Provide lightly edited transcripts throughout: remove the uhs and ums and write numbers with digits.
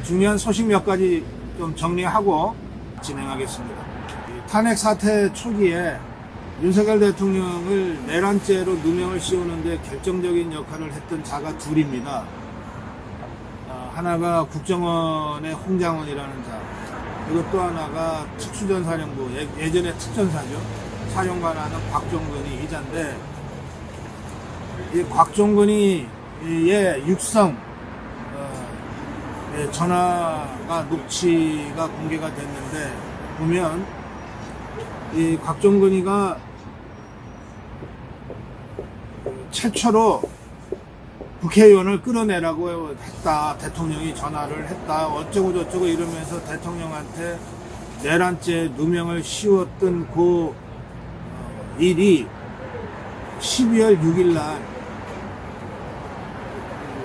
중요한 소식 몇 가지 좀 정리하고 진행하겠습니다. 탄핵 사태 초기에 윤석열 대통령을 내란죄로 누명을 씌우는데 결정적인 역할을 했던 자가 둘입니다. 하나가 국정원의 홍장원이라는 자, 그리고 또 하나가 특수전사령부, 예전에 특전사죠. 사령관하는 곽종근이 이자인데, 이 곽종근이의 육성 전화가 녹취가 공개가 됐는데, 보면 이 곽종근이가 최초로 국회의원을 끌어내라고 했다, 대통령이 전화를 했다, 어쩌고 저쩌고 이러면서 대통령한테 내란죄 누명을 씌웠던 그 일이 12월 6일 날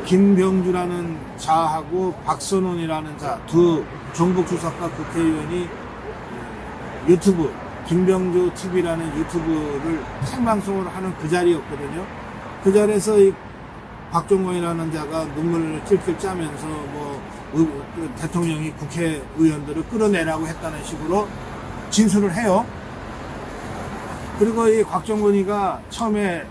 김병주라는 자하고 박선원이라는 자, 두 종북주석과 국회의원이 유튜브, 김병주 TV라는 유튜브를 생방송으로 하는 그 자리였거든요. 그 자리에서 이 박종건이라는 자가 눈물을 찔찔 짜면서 대통령이 국회의원들을 끌어내라고 했다는 식으로 진술을 해요. 그리고 이 곽종건이가 처음에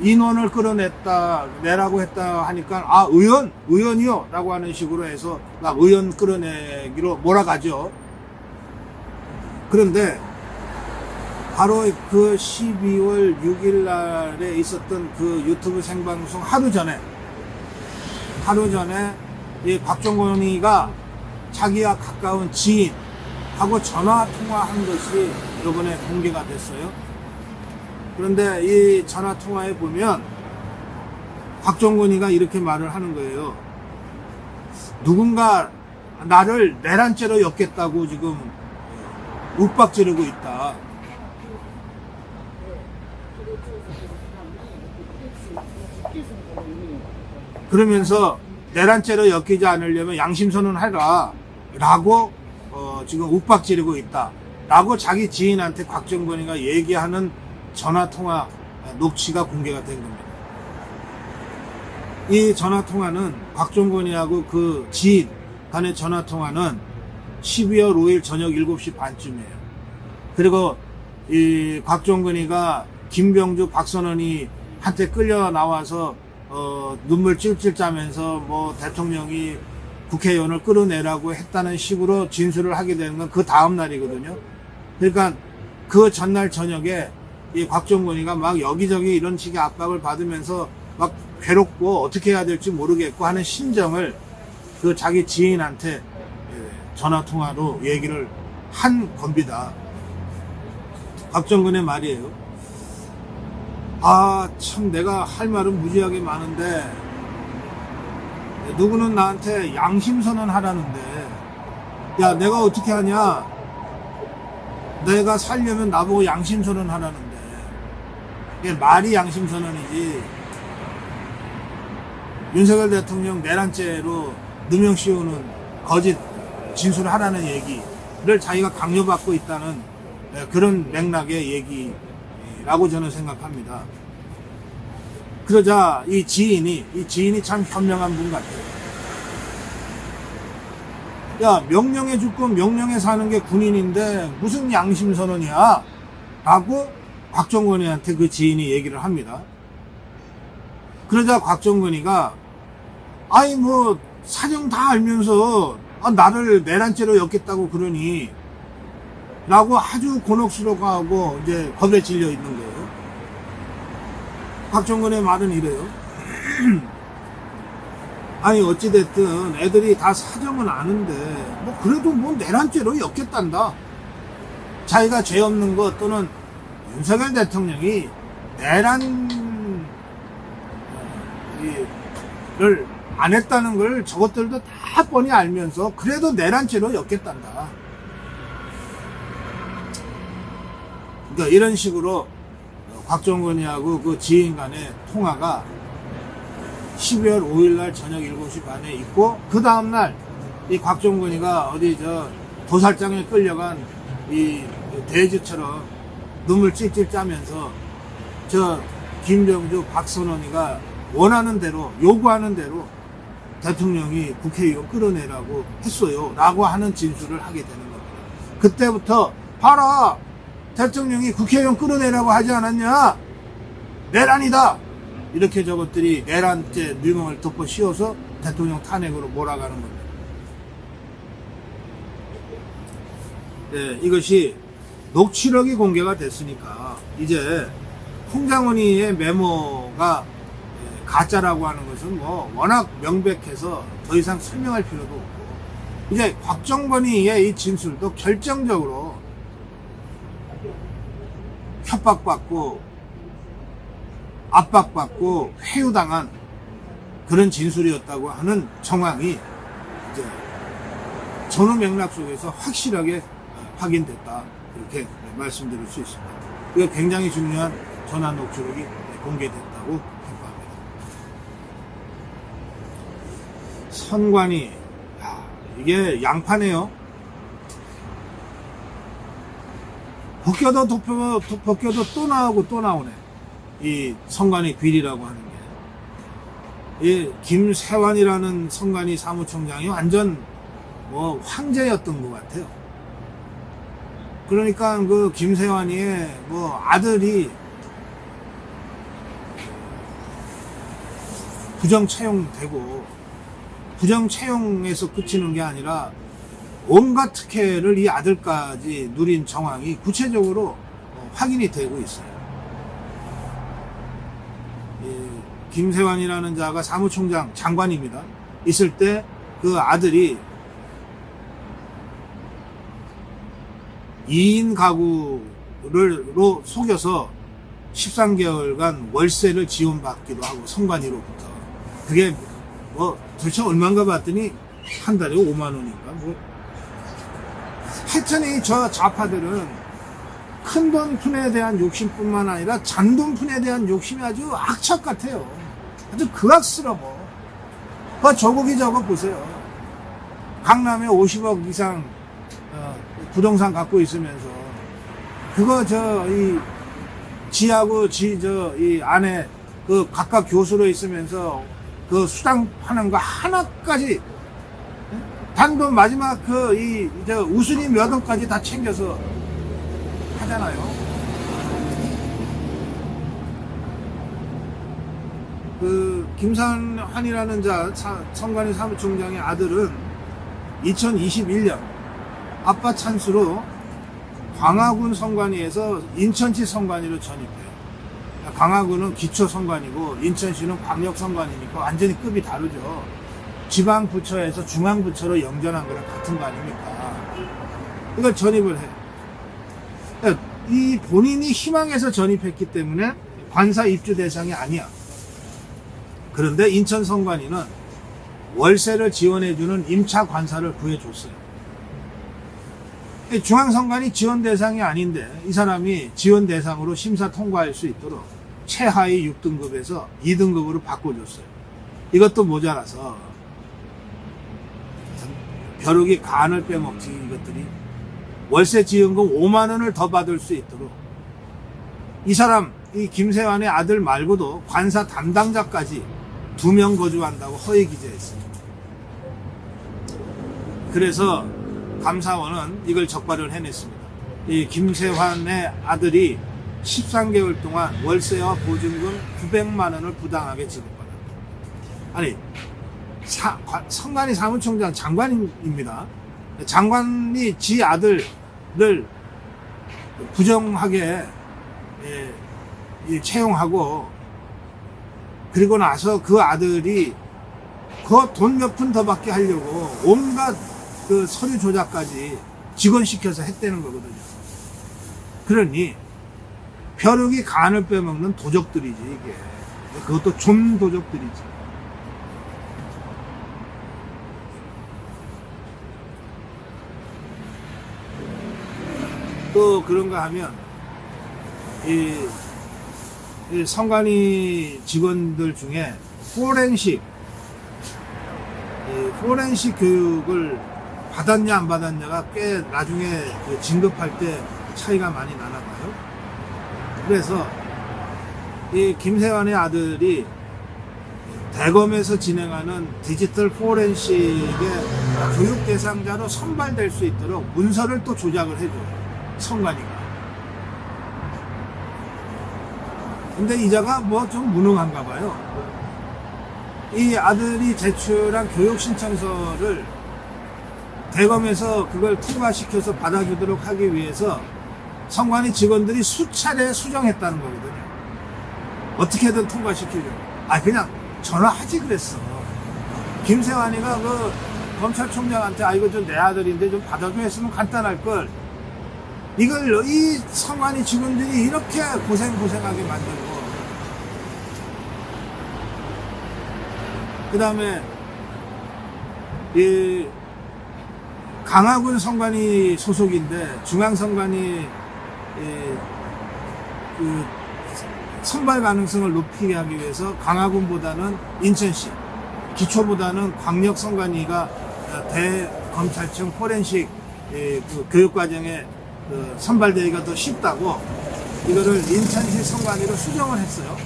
인원을 끌어내라고 했다 하니까 의원이요 라고 하는 식으로 해서 의원 끌어내기로 몰아가죠. 그런데 바로 그 12월 6일 날에 있었던 그 유튜브 생방송 하루 전에 이 곽종건이가 자기와 가까운 지인하고 전화 통화한 것이 이번에 공개가 됐어요. 그런데 이 전화 통화에 보면 곽종건이가 이렇게 말을 하는 거예요. 누군가 나를 내란죄로 엮겠다고 지금 윽박지르고 있다. 그러면서 내란죄로 엮이지 않으려면 양심선언해라 라고 지금 윽박지르고 있다 라고 자기 지인한테 곽종건이가 얘기하는 전화통화 녹취가 공개가 된 겁니다. 이 전화통화는 곽종건이하고 그 지인 간의 전화통화는 12월 5일 저녁 7시 반쯤이에요. 그리고 이 곽종건이가 김병주, 박선원이 한테 끌려 나와서 눈물 찔찔 짜면서 대통령이 국회의원을 끌어내라고 했다는 식으로 진술을 하게 되는 건 그 다음 날이거든요. 그러니까 그 전날 저녁에 이 곽종건이가 막 여기저기 이런 식의 압박을 받으면서 막 괴롭고 어떻게 해야 될지 모르겠고 하는 심정을 그 자기 지인한테 전화통화로 얘기를 한 겁니다. 곽종근의 말이에요. 참 내가 할 말은 무지하게 많은데 누구는 나한테 양심선언 하라는데 야 내가 어떻게 하냐, 내가 살려면 나보고 양심선언 하라는데 이게 말이 양심선언이지 윤석열 대통령 내란죄로 누명 씌우는 거짓 진술을 하라는 얘기를 자기가 강요받고 있다는 그런 맥락의 얘기라고 저는 생각합니다. 그러자 이 지인이 참 현명한 분 같아요. 야, 명령해 줄 건 명령해 사는 게 군인인데 무슨 양심선언이야? 라고 곽종건이한테 그 지인이 얘기를 합니다. 그러자 곽종건이가 사정 다 알면서 나를 내란죄로 엮겠다고 그러니 라고 아주 곤혹스러워하고 이제 겁에 질려 있는 거예요. 곽종건의 말은 이래요. 어찌됐든 애들이 다 사정은 아는데 그래도 내란죄로 엮겠단다. 자기가 죄 없는 것 또는 윤석열 대통령이 내란을 안 했다는 걸 저것들도 다 뻔히 알면서 그래도 내란죄로 엮겠단다. 그러니까 이런 식으로 곽종건이하고 그 지인 간의 통화가 12월 5일 날 저녁 7시 반에 있고, 그 다음날 이 곽종건이가 어디 도살장에 끌려간 이 돼지처럼 눈물 찔찔 짜면서 김병주, 박선원이가 원하는 대로, 요구하는 대로 대통령이 국회의원 끌어내라고 했어요 라고 하는 진술을 하게 되는 겁니다. 그때부터 봐라, 대통령이 국회의원 끌어내라고 하지 않았냐, 내란이다, 이렇게 저것들이 내란죄 뉘명을 덮어 씌워서 대통령 탄핵으로 몰아가는 겁니다. 네, 이것이 녹취록이 공개가 됐으니까 이제 홍장원이의 메모가 가짜라고 하는 것은 뭐 워낙 명백해서 더 이상 설명할 필요도 없고, 이제 곽정건이의 이 진술도 결정적으로 협박받고 압박받고 회유당한 그런 진술이었다고 하는 정황이 이제 전후 맥락 속에서 확실하게 확인됐다, 이렇게 말씀드릴 수 있습니다. 이거 굉장히 중요한 전화 녹취록이 공개됐다고 평가합니다. 선관위, 이게 양파네요. 벗겨도 또 나오고 또 나오네, 이 선관위 비리라고 하는 게. 이 김세환이라는 선관위 사무총장이 완전 뭐 황제였던 것 같아요. 그러니까 그 김세환이의 뭐 아들이 부정 채용되고, 부정 채용에서 그치는 게 아니라 온갖 특혜를 이 아들까지 누린 정황이 구체적으로 확인이 되고 있어요. 김세환이라는 자가 사무총장 장관입니다. 있을 때 그 아들이 2인 가구로 속여서 13개월간 월세를 지원받기도 하고, 선관위로부터. 그게 뭐 도대체 얼마인가 봤더니 한 달에 5만 원인가 뭐. 하여튼 저 좌파들은 큰돈 푼에 대한 욕심뿐만 아니라 잔돈 푼에 대한 욕심이 아주 악착 같아요. 아주 극악스러워. 그 조국이 저거 보세요. 강남에 50억 이상 부동산 갖고 있으면서 그거 지하고 이 안에 그 각각 교수로 있으면서 그 수당 하는 거 하나까지 단돈 마지막 우순위 몇 원까지 다 챙겨서 하잖아요. 그 김선환이라는 자 선관위 사무총장의 아들은 2021년 아빠 찬스로 광화군 선관위에서 인천시 선관위로 전입해요. 광화군은 기초 선관위고 인천시는 광역 선관위니까 완전히 급이 다르죠. 지방부처에서 중앙부처로 영전한 거랑 같은 거 아닙니까? 이걸 전입을 해요. 이 본인이 희망해서 전입했기 때문에 관사 입주 대상이 아니야. 그런데 인천 선관위는 월세를 지원해주는 임차 관사를 구해줬어요. 중앙선관위 지원 대상이 아닌데 이 사람이 지원 대상으로 심사 통과할 수 있도록 최하위 6등급에서 2등급으로 바꿔줬어요. 이것도 모자라서 벼룩이 간을 빼먹지, 이것들이. 월세 지원금 5만 원을 더 받을 수 있도록 이 사람, 이 김세환의 아들 말고도 관사 담당자까지 2명 거주한다고 허위 기재했어요. 그래서 감사원은 이걸 적발을 해냈습니다. 이 김세환의 아들이 13개월 동안 월세와 보증금 900만 원을 부당하게 지급받았다. 아니, 선관위 사무총장 장관입니다. 장관이 지 아들을 부정하게 채용하고, 그리고 나서 그 아들이 그 돈 몇 푼 더 받게 하려고 온갖 그 서류 조작까지 직원시켜서 했다는 거거든요. 그러니 벼룩이 간을 빼먹는 도적들이지, 이게. 그것도 좀 도적들이지. 또 그런가 하면 이 선관위 직원들 중에 포렌식 교육을 받았냐 안 받았냐가 꽤 나중에 진급할 때 차이가 많이 나나 봐요. 그래서 이 김세환의 아들이 대검에서 진행하는 디지털 포렌식의 교육 대상자로 선발될 수 있도록 문서를 또 조작을 해줘요. 성관이가. 근데 이자가 뭐 좀 무능한가 봐요. 이 아들이 제출한 교육 신청서를 대검에서 그걸 통과시켜서 받아주도록 하기 위해서 성관이 직원들이 수차례 수정했다는 거거든요. 어떻게든 통과시키려고. 그냥 전화하지 그랬어. 김세환이가 그 검찰총장한테 이거 좀 내 아들인데 좀 받아줘 했으면 간단할 걸. 이걸 이 성관이 직원들이 이렇게 고생하게 만들고. 그 다음에 이 강화군 성관이 소속인데 중앙성관이 그 선발 가능성을 높이게 하기 위해서 강화군보다는 인천시, 기초보다는 광역성관이가 대검찰청 포렌식 그 교육과정에 그 선발되기가 더 쉽다고 이거를 인천시 성관이로 수정을 했어요.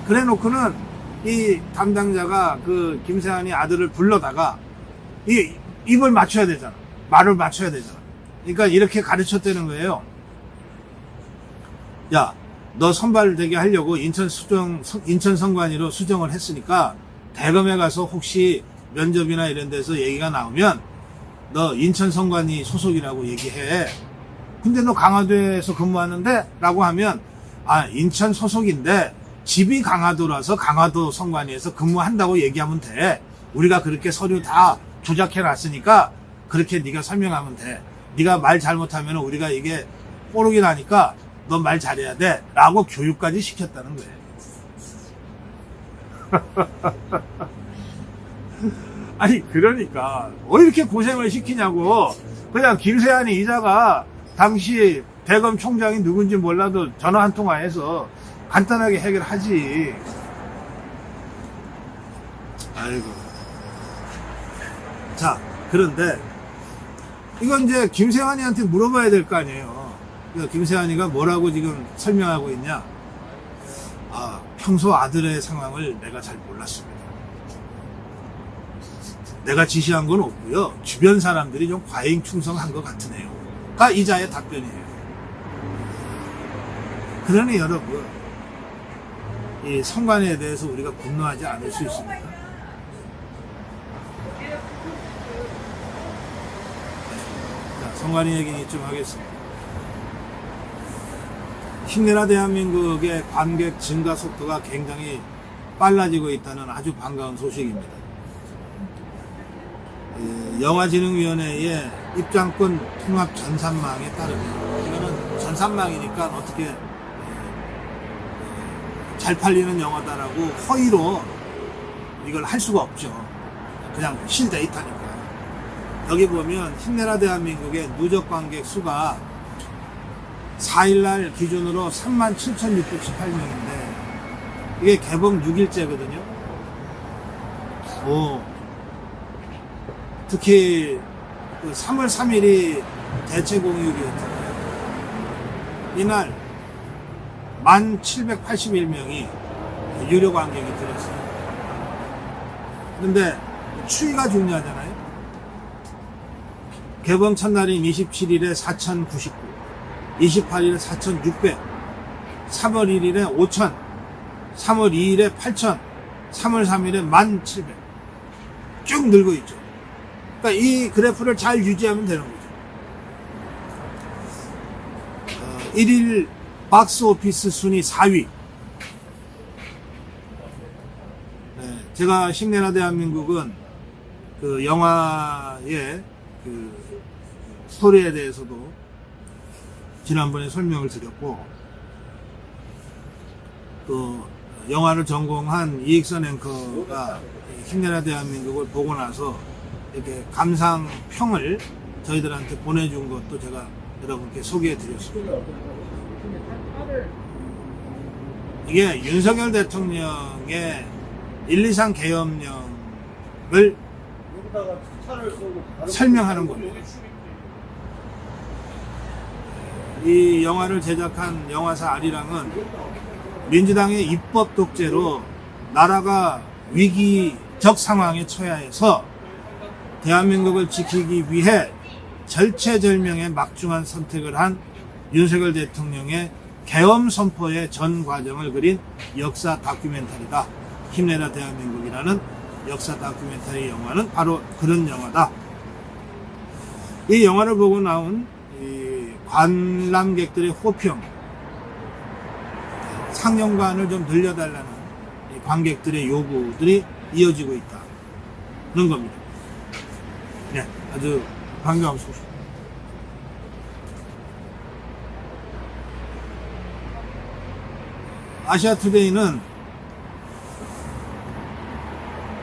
그래 놓고는 이 담당자가 그 김세환이 아들을 불러다가 이 입을 맞춰야 되잖아. 말을 맞춰야 되잖아. 그러니까 이렇게 가르쳤다는 거예요. 야, 너 선발되게 하려고 인천 성관이로 수정을 했으니까 대검에 가서 혹시 면접이나 이런 데서 얘기가 나오면 너 인천 성관이 소속이라고 얘기해. 근데 너 강화도에서 근무하는데? 라고 하면 인천 소속인데 집이 강화도라서 강화도 성관이에서 근무한다고 얘기하면 돼. 우리가 그렇게 서류 다 조작해 놨으니까 그렇게 네가 설명하면 돼. 네가 말 잘못하면 우리가 이게 뽀록이 나니까 너 말 잘해야 돼. 라고 교육까지 시켰다는 거예요. 그러니까 왜 이렇게 고생을 시키냐고. 그냥 김세환이 이자가 당시 대검 총장이 누군지 몰라도 전화 한 통화해서 간단하게 해결하지. 자, 그런데 이건 이제 김세환이한테 물어봐야 될 거 아니에요. 김세환이가 뭐라고 지금 설명하고 있냐. 평소 아들의 상황을 내가 잘 몰랐습니다. 내가 지시한 건 없고요. 주변 사람들이 좀 과잉 충성한 것 같으네요. 가 이자의 답변이에요. 그러니 여러분, 이 성관에 대해서 우리가 분노하지 않을 수 있습니다. 자, 성관이 얘기는 이쯤 하겠습니다. 힘내라 대한민국의 관객 증가 속도가 굉장히 빨라지고 있다는 아주 반가운 소식입니다. 영화진흥위원회의 입장권 통합 전산망에 따르면, 이거는 전산망이니까 어떻게 잘 팔리는 영화다라고 허위로 이걸 할 수가 없죠. 그냥 실데이터니까. 여기 보면 힘내라 대한민국의 누적 관객 수가 4일날 기준으로 37,618명인데 이게 개봉 6일째거든요. 특히 3월 3일이 대체 공휴일이었잖아요. 이날 1,781명이 유료 관객이 들었어요. 그런데 추이가 중요하잖아요. 개봉 첫날인 27일에 4,099, 28일에 4,600, 3월 1일에 5,000, 3월 2일에 8,000, 3월 3일에 1,700. 쭉 늘고 있죠. 그러니까 이 그래프를 잘 유지하면 되는 거죠. 1일 박스 오피스 순위 4위. 제가 힘내라 대한민국은 그 영화의 그 스토리에 대해서도 지난번에 설명을 드렸고, 또 영화를 전공한 이익선 앵커가 힘내라 대한민국을 보고 나서 이렇게 감상평을 저희들한테 보내준 것도 제가 여러분께 소개해 드렸습니다. 이게 윤석열 대통령의 123 계엄령을 설명하는 겁니다. 이 영화를 제작한 영화사 아리랑은 민주당의 입법 독재로 나라가 위기적 상황에 처해야 해서 대한민국을 지키기 위해 절체절명의 막중한 선택을 한 윤석열 대통령의 계엄 선포의 전 과정을 그린 역사 다큐멘터리다. 힘내라 대한민국이라는 역사 다큐멘터리 영화는 바로 그런 영화다. 이 영화를 보고 나온 이 관람객들의 호평, 상영관을 좀 늘려달라는 이 관객들의 요구들이 이어지고 있다는 겁니다. 네, 아주 반가운 소식. 아시아투데이는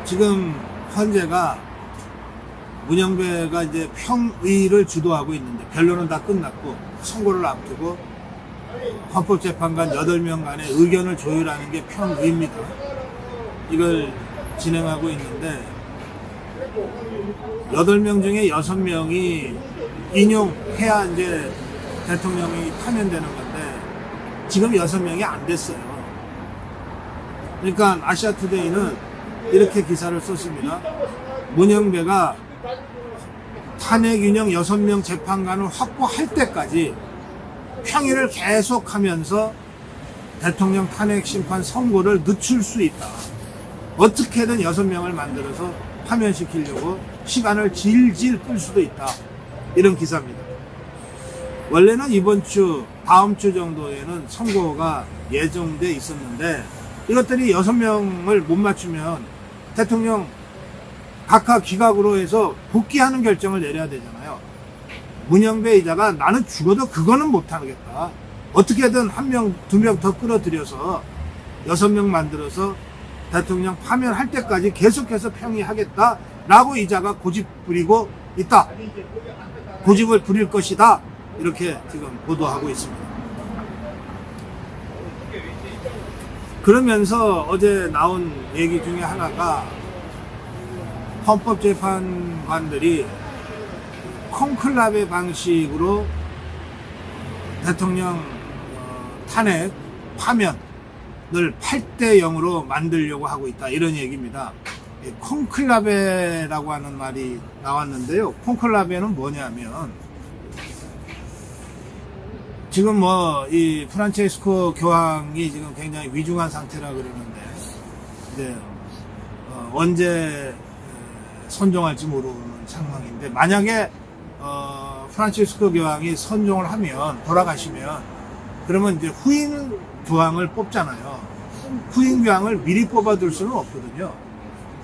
지금 현재가 문영배가 이제 평의를 주도하고 있는데 변론은 다 끝났고 선고를 앞두고 헌법재판관 8명 간의 의견을 조율하는 게 평의입니다. 이걸 진행하고 있는데 8명 중에 6명이 인용해야 이제 대통령이 파면되는 건데 지금 6명이 안 됐어요. 그러니까 아시아투데이는 이렇게 기사를 썼습니다. 문영배가 탄핵 인용 6명 재판관을 확보할 때까지 평의를 계속하면서 대통령 탄핵 심판 선고를 늦출 수 있다. 어떻게든 6명을 만들어서 파면시키려고 시간을 질질 끌 수도 있다. 이런 기사입니다. 원래는 이번 주, 다음 주 정도에는 선고가 예정돼 있었는데 이것들이 6명을 못 맞추면 대통령 각하 기각으로 해서 복귀하는 결정을 내려야 되잖아요. 문영배 이자가 나는 죽어도 그거는 못하겠다. 어떻게든 1명, 2명 더 끌어들여서 6명 만들어서 대통령 파면할 때까지 계속해서 평의하겠다라고 이자가 고집 부리고 있다. 고집을 부릴 것이다. 이렇게 지금 보도하고 있습니다. 그러면서 어제 나온 얘기 중에 하나가 헌법재판관들이 콘클라베 방식으로 대통령 탄핵 파면을 8대 0으로 만들려고 하고 있다. 이런 얘기입니다. 콘클라베라고 하는 말이 나왔는데요. 콘클라베는 뭐냐면 지금 이 프란체스코 교황이 지금 굉장히 위중한 상태라 그러는데 이제 언제 선종할지 모르는 상황인데 만약에 프란체스코 교황이 선종을 하면 돌아가시면 그러면 이제 후임 교황을 뽑잖아요. 후임 교황을 미리 뽑아둘 수는 없거든요.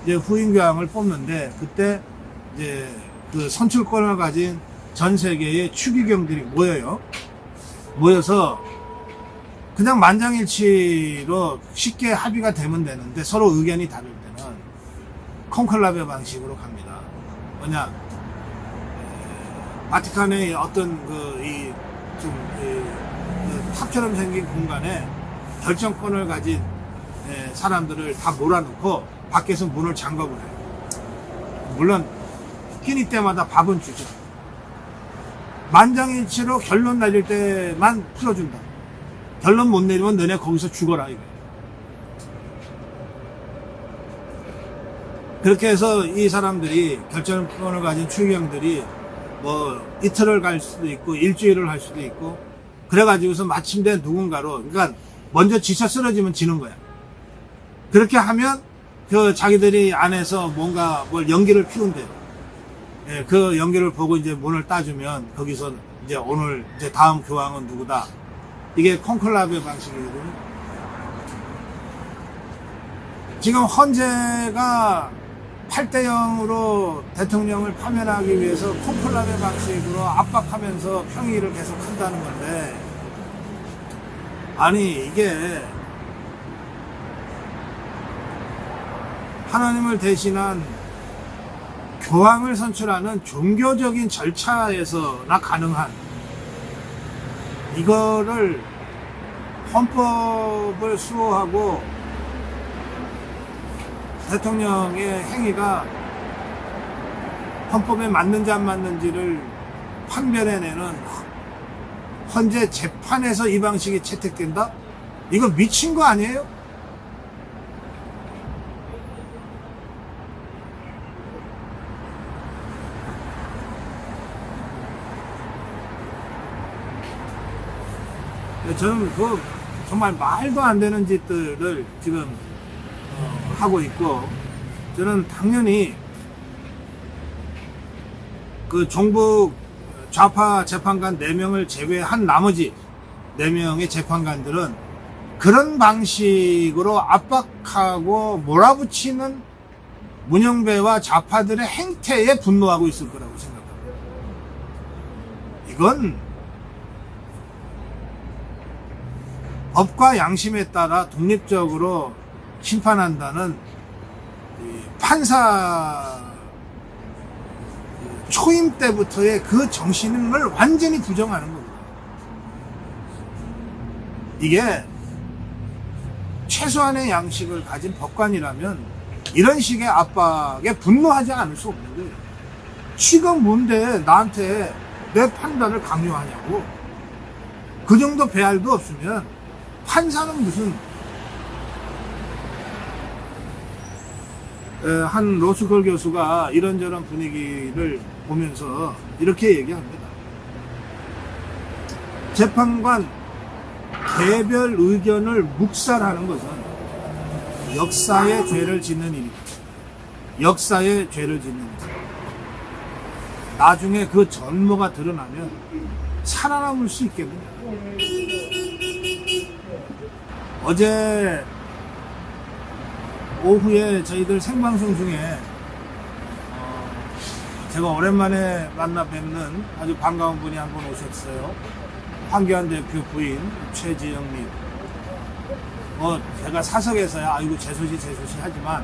이제 후임 교황을 뽑는데 그때 이제 그 선출권을 가진 전 세계의 추기경들이 모여서 그냥 만장일치로 쉽게 합의가 되면 되는데 서로 의견이 다를 때는 콘클라베 방식으로 갑니다. 뭐냐, 바티칸의 어떤 탑처럼 생긴 공간에 결정권을 가진 사람들을 다 몰아넣고 밖에서 문을 잠가버려요. 물론 끼니 때마다 밥은 주죠. 만장일치로 결론 날릴 때만 풀어준다. 결론 못 내리면 너네 거기서 죽어라 이거. 그렇게 해서 이 사람들이 결정권을 가진 추기경들이 이틀을 갈 수도 있고 일주일을 할 수도 있고 그래가지고서 마침내 누군가로 그러니까 먼저 지쳐 쓰러지면 지는 거야. 그렇게 하면 자기들이 안에서 뭔가 뭘 연기를 피운대요. 예, 그 연기를 보고 이제 문을 따주면 거기서 이제 오늘 이제 다음 교황은 누구다. 이게 콘클라베 방식이거든요. 지금 헌재가 8대 0으로 대통령을 파면하기 위해서 콘클라베 방식으로 압박하면서 평의를 계속 한다는 건데 아니 이게 하나님을 대신한 교황을 선출하는 종교적인 절차에서나 가능한 이거를 헌법을 수호하고 대통령의 행위가 헌법에 맞는지 안 맞는지를 판별해내는 헌재 재판에서 이 방식이 채택된다? 이거 미친 거 아니에요? 저는 그 정말 말도 안 되는 짓들을 지금 하고 있고, 저는 당연히 그 종북 좌파 재판관 4명을 제외한 나머지 4명의 재판관들은 그런 방식으로 압박하고 몰아붙이는 문영배와 좌파들의 행태에 분노하고 있을 거라고 생각합니다. 이건 법과 양심에 따라 독립적으로 심판한다는 판사 초임 때부터의 그 정신을 완전히 부정하는 겁니다. 이게 최소한의 양식을 가진 법관이라면 이런 식의 압박에 분노하지 않을 수 없는 거예요. 지금 뭔데 나한테 내 판단을 강요하냐고. 그 정도 배알도 없으면 판사는 무슨, 한 로스쿨 교수가 이런저런 분위기를 보면서 이렇게 얘기합니다. 재판관 개별 의견을 묵살하는 것은 역사의 죄를 짓는 일입니다. 역사의 죄를 짓는 일. 나중에 그 전모가 드러나면 살아남을 수 있겠느냐. 어제 오후에 저희들 생방송 중에 제가 오랜만에 만나 뵙는 아주 반가운 분이 한 분 오셨어요. 황교안 대표 부인 최지영님. 제가 사석에서야 아이고 재수시 하지만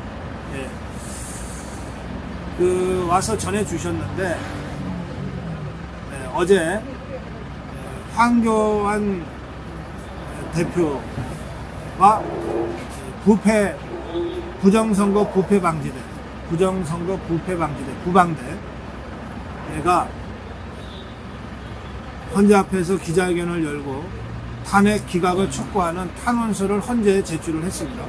와서 전해주셨는데, 어제 황교안 대표와 부정선거 부패방지대 부방대가 헌재 앞에서 기자회견을 열고 탄핵 기각을 촉구하는 탄원서를 헌재에 제출을 했습니다.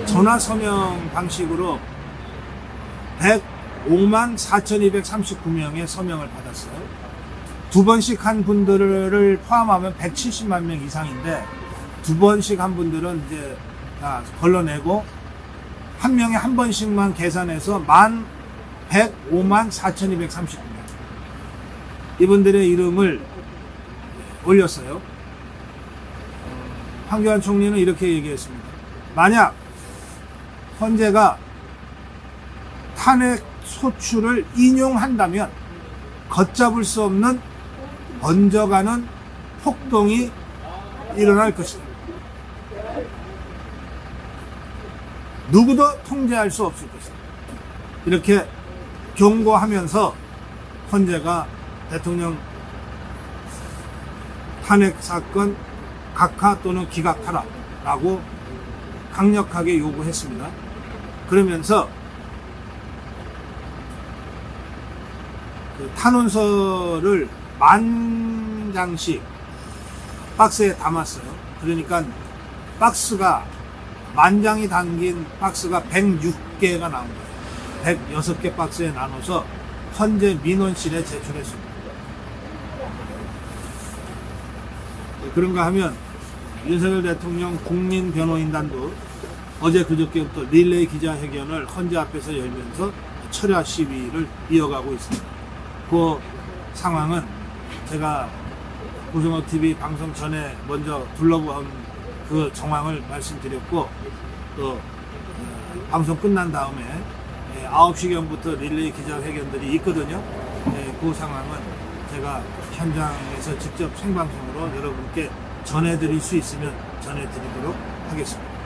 전화 서명 방식으로 105만 4,239명의 서명을 받았어요. 2번씩 한 분들을 포함하면 170만 명 이상인데, 2번씩 한 분들은 이제 다 걸러내고 한 명에 한 번씩만 계산해서 105만 4,239명 이분들의 이름을 올렸어요. 황교안 총리는 이렇게 얘기했습니다. 만약 헌재가 탄핵 소추를 인용한다면 걷잡을 수 없는 번져가는 폭동이 일어날 것이다. 누구도 통제할 수 없을 것이다. 이렇게 경고하면서 헌재가 대통령 탄핵 사건 각하 또는 기각하라 라고 강력하게 요구했습니다. 그러면서 그 탄원서를 10,000장씩 박스에 담았어요. 그러니까 박스가 10,000장이 담긴 박스가 106개가 나온 거예요. 106개 박스에 나눠서 헌재 민원실에 제출했습니다. 그런가 하면 윤석열 대통령 국민변호인단도 어제 그저께부터 릴레이 기자회견을 헌재 앞에서 열면서 철야 시위를 이어가고 있습니다. 그 상황은 제가 고승호TV 방송 전에 먼저 둘러본 그 정황을 말씀드렸고, 또 방송 끝난 다음에 9시경부터 릴레이 기자회견들이 있거든요. 그 상황은 제가 현장에서 직접 생방송으로 여러분께 전해드릴 수 있으면 전해드리도록 하겠습니다.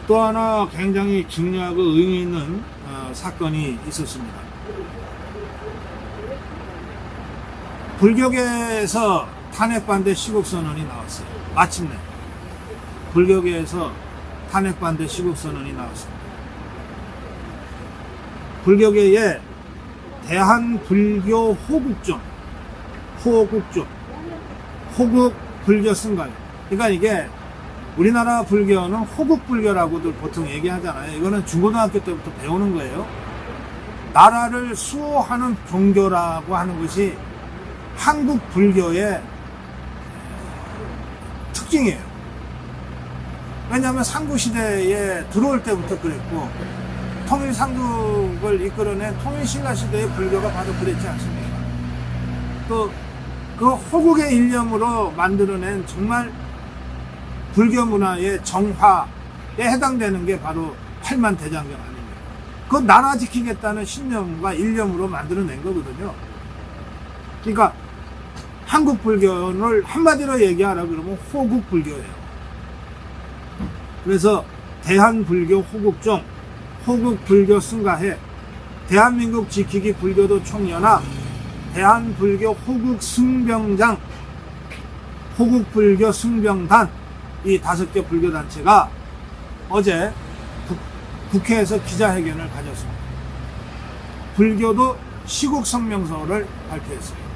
또 하나 굉장히 중요하고 의미 있는 사건이 있었습니다. 불교계에서 탄핵반대 시국선언이 나왔어요. 마침내 불교계에서 탄핵반대 시국선언이 나왔습니다. 불교계에 대한불교 호국종, 호국 불교 승가요. 그러니까 이게 우리나라 불교는 호국 불교라고들 보통 얘기하잖아요. 이거는 중고등학교 때부터 배우는 거예요. 나라를 수호하는 종교라고 하는 것이 한국 불교의 특징이에요. 왜냐하면 상구시대에 들어올 때부터 그랬고, 통일상국을 이끌어낸 통일신라시대의 불교가 바로 그랬지 않습니까? 또 그 호국의 일념으로 만들어낸 정말 불교 문화의 정화에 해당되는 게 바로 팔만대장경 아닙니까? 그 나라 지키겠다는 신념과 일념으로 만들어낸 거거든요. 그러니까 한국 불교를 한마디로 얘기하라 그러면 호국 불교예요. 그래서 대한불교 호국종, 호국불교 승가회, 대한민국 지키기 불교도 총연합, 대한불교 호국승병장, 호국불교 승병단, 이 5개 불교단체가 어제 국회에서 기자회견을 가졌습니다. 불교도 시국성명서를 발표했습니다.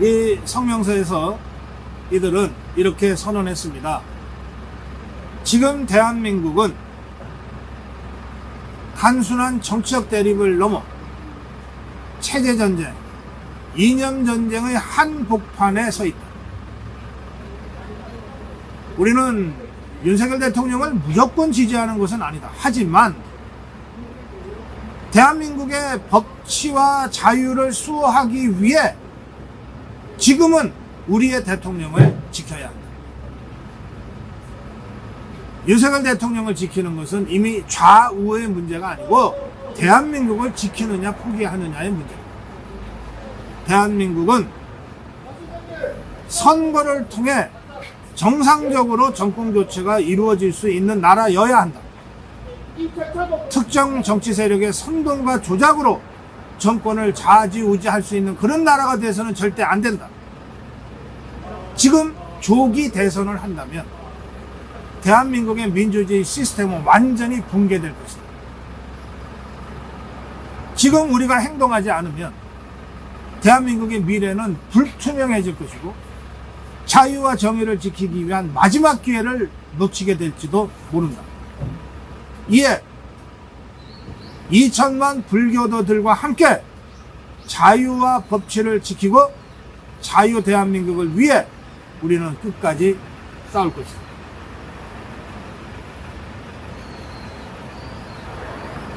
이 성명서에서 이들은 이렇게 선언했습니다. 지금 대한민국은 단순한 정치적 대립을 넘어 체제전쟁, 이념전쟁의 한복판에 서 있다. 우리는 윤석열 대통령을 무조건 지지하는 것은 아니다. 하지만 대한민국의 법치와 자유를 수호하기 위해 지금은 우리의 대통령을 지켜야 한다. 윤석열 대통령을 지키는 것은 이미 좌우의 문제가 아니고 대한민국을 지키느냐 포기하느냐의 문제입니다. 대한민국은 선거를 통해 정상적으로 정권 교체가 이루어질 수 있는 나라여야 한다. 특정 정치 세력의 선동과 조작으로 정권을 좌지우지할 수 있는 그런 나라가 돼서는 절대 안 된다. 지금 조기 대선을 한다면 대한민국의 민주주의 시스템은 완전히 붕괴될 것이다. 지금 우리가 행동하지 않으면 대한민국의 미래는 불투명해질 것이고 자유와 정의를 지키기 위한 마지막 기회를 놓치게 될지도 모른다. 이에 2천만 불교도들과 함께 자유와 법치를 지키고 자유 대한민국을 위해 우리는 끝까지 싸울 것이다.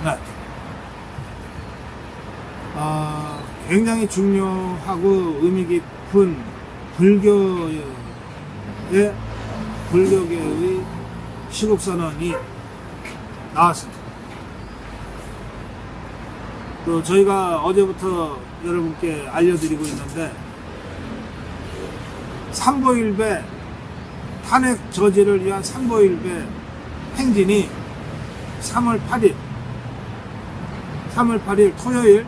네. 굉장히 중요하고 의미 깊은 불교계의 시국선언이 나왔습니다. 또 저희가 어제부터 여러분께 알려드리고 있는데 삼보일배 탄핵 저지를 위한 삼보일배 행진이 3월 8일 토요일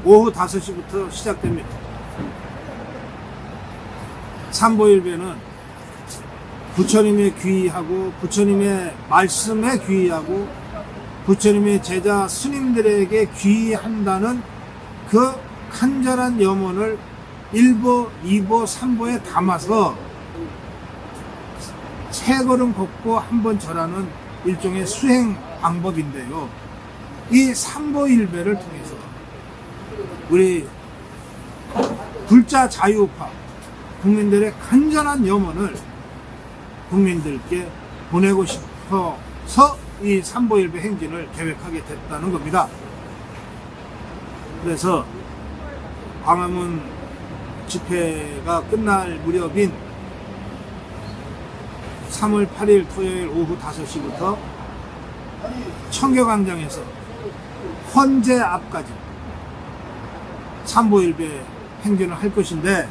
오후 5시부터 시작됩니다. 삼보일배는 부처님에 귀의하고 부처님의 말씀에 귀의하고 부처님의 제자 스님들에게 귀의한다는 그 간절한 염원을 1보, 2보, 3보에 담아서 세 걸음 걷고 한 번 절하는 일종의 수행 방법인데요. 이 삼보일배를 통해서 우리 불자 자유파 국민들의 간절한 염원을 국민들께 보내고 싶어서 이 삼보일배 행진을 계획하게 됐다는 겁니다. 그래서 광화문 집회가 끝날 무렵인 3월 8일 토요일 오후 5시부터 청교광장에서 헌재 앞까지 삼보일배 행진을 할 것인데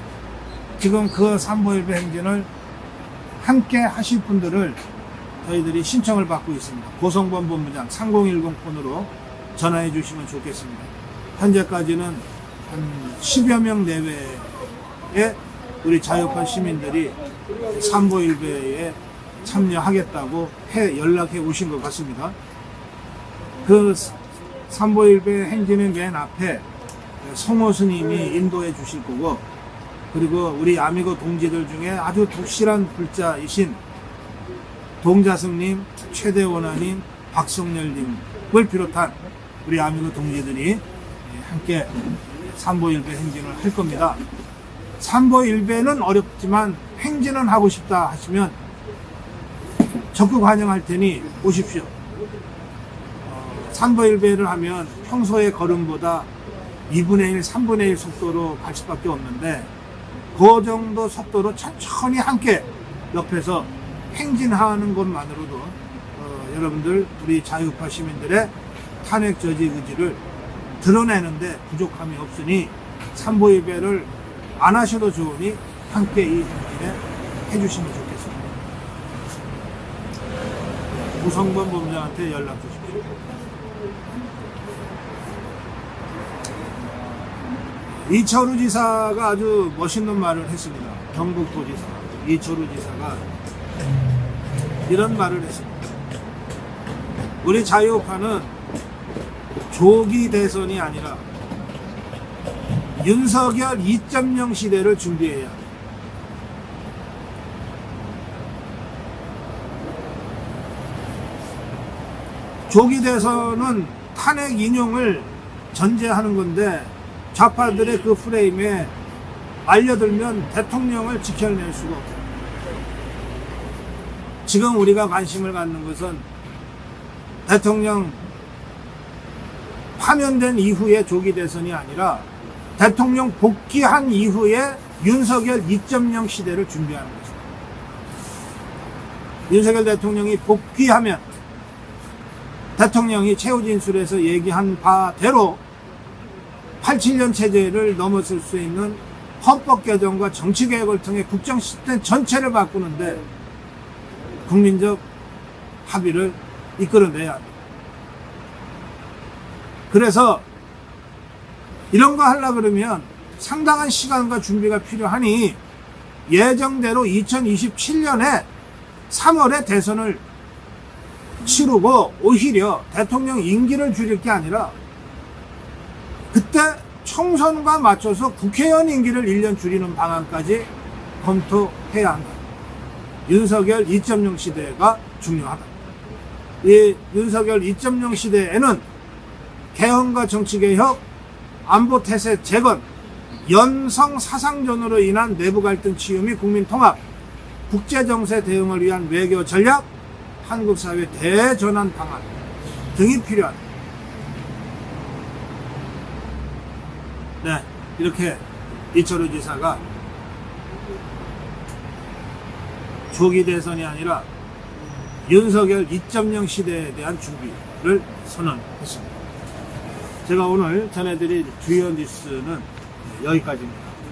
지금 그 삼보일배 행진을 함께 하실 분들을 저희들이 신청을 받고 있습니다. 고성범 본부장 3010폰으로 전화해 주시면 좋겠습니다. 현재까지는 한 10여 명 내외의 우리 자유파 시민들이 삼보일배에 참여하겠다고 연락해 오신 것 같습니다. 그 삼보일배 행진의 맨 앞에 성호 스님이 인도해 주실 거고, 그리고 우리 아미고 동지들 중에 아주 독실한 불자이신 동자승님, 최대원화님, 박성렬님을 비롯한 우리 아미고 동지들이 함께 삼보일배 행진을 할 겁니다. 삼보일배는 어렵지만 행진은 하고 싶다 하시면 적극 환영할 테니 오십시오. 삼보일배를 하면 평소의 걸음보다 2분의 1, 3분의 1 속도로 갈 수밖에 없는데 그 정도 속도로 천천히 함께 옆에서 행진하는 것만으로도 여러분들 우리 자유파 시민들의 탄핵 저지 의지를 드러내는데 부족함이 없으니 삼보일배를 안 하셔도 좋으니 함께 이 행진에 해주시면 좋겠습니다. 우성범 본부장한테 연락 주십시오. 이철우 지사가 아주 멋있는 말을 했습니다. 경북도지사 이철우 지사가 이런 말을 했습니다. 우리 자유파는 조기 대선이 아니라 윤석열 2.0 시대를 준비해야 합니다. 조기 대선은 탄핵 인용을 전제하는 건데 좌파들의 그 프레임에 알려들면 대통령을 지켜낼 수가 없어요. 지금 우리가 관심을 갖는 것은 대통령 파면된 이후의 조기 대선이 아니라 대통령 복귀한 이후에 윤석열 2.0 시대를 준비하는 것입니다. 윤석열 대통령이 복귀하면 대통령이 최후 진술에서 얘기한 바대로 87년 체제를 넘어설 수 있는 헌법 개정과 정치 개혁을 통해 국정 시스템 전체를 바꾸는데 국민적 합의를 이끌어내야 합니다. 그래서 이런 거 하려고 그러면 상당한 시간과 준비가 필요하니 예정대로 2027년에 3월에 대선을 치르고 오히려 대통령 임기를 줄일 게 아니라 그때 총선과 맞춰서 국회의원 임기를 1년 줄이는 방안까지 검토해야 한다. 윤석열 2.0 시대가 중요하다. 이 윤석열 2.0 시대에는 개헌과 정치개혁, 안보태세 재건, 연성 사상전으로 인한 내부 갈등 치유 및 국민통합, 국제정세 대응을 위한 외교 전략, 한국사회 대전환 방안 등이 필요하다. 네, 이렇게 이철우 지사가 조기 대선이 아니라 윤석열 2.0 시대에 대한 준비를 선언했습니다. 제가 오늘 전해드릴 주요 뉴스는 여기까지입니다.